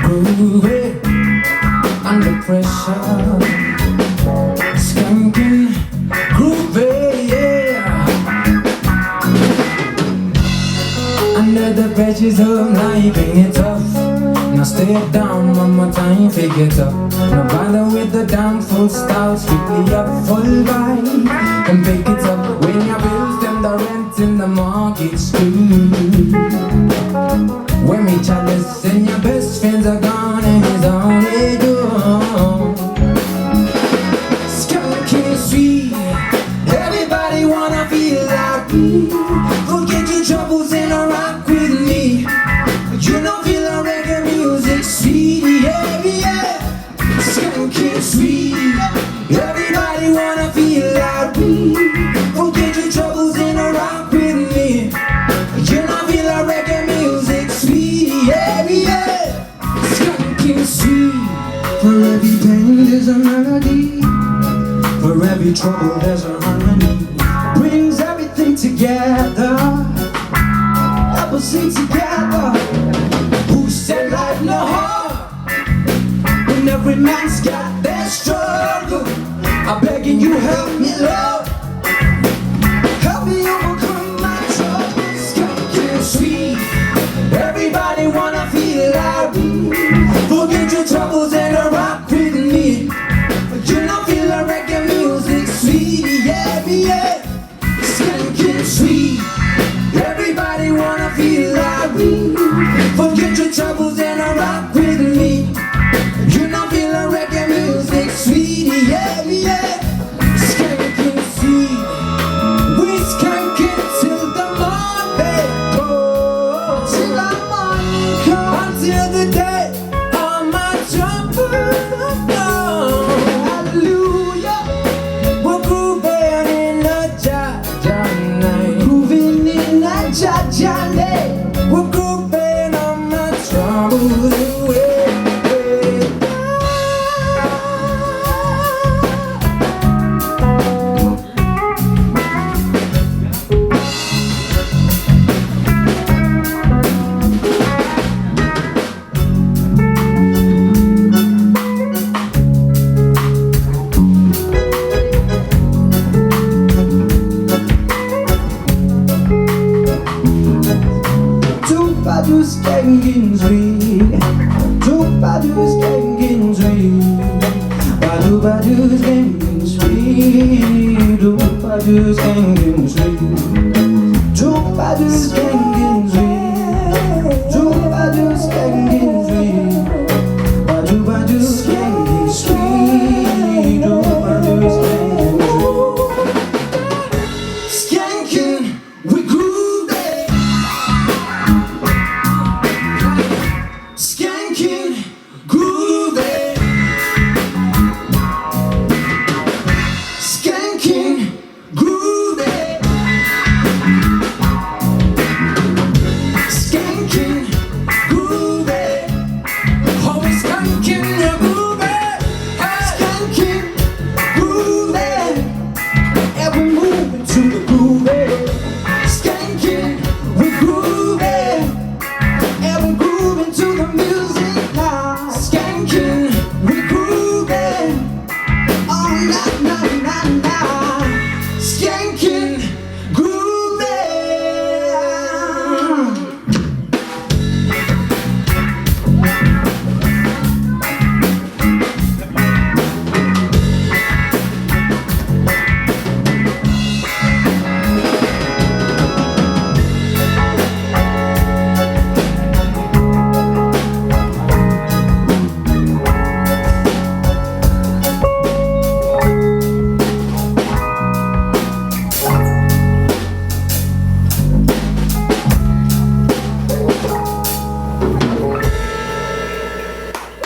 groovy under pressure. Skanking, groovy, yeah. Under the pressures of life, ain't it tough? Now stay down one more time, pick it up. No bother with the down full style, strictly up full vibe. And pick it up when your bills, them the rent in the mortgage too. When me chalice and your best friends are gone and it's all they do. Skanking sweet, everybody wanna feel like me. Forget your troubles and rock with me. You know feel a reggae music sweet, yeah, yeah. Skanking sweet, everybody wanna feel like me. Forget your troubles and rock with me. You know feel a reggae music sweet, yeah, yeah. Skanking sweet, for every pain there's a melody, for every trouble there's a harmony. Brings everything together, help us sing together. Who said life no hard, when every man's got their struggle? I'm begging you help me, Lord, help me overcome my troubles. Skanking sweet, everybody wanna feel like me. Forget your troubles and rock with me. You know feel a reggae music sweet, yeah, yeah. Skanking sweet, everybody wanna feel like me. Forget your troubles and rock with me. You know feel a reggae music sweet, yeah, yeah. Skanking sweet, we skanking till the morning comes, till the morning comes, until the day all my troubles are gone. Hallelujah, we're grooving in the Jah-Jah night, grooving in the Jah-Jah night. We're grooving all my troubles away. Du skanking sweet, du skanking sweet, du skanking sweet, du skanking sweet, du skanking sweet, du skanking sweet, du skanking sweet, du skanking sweet. Skanking, we groove it.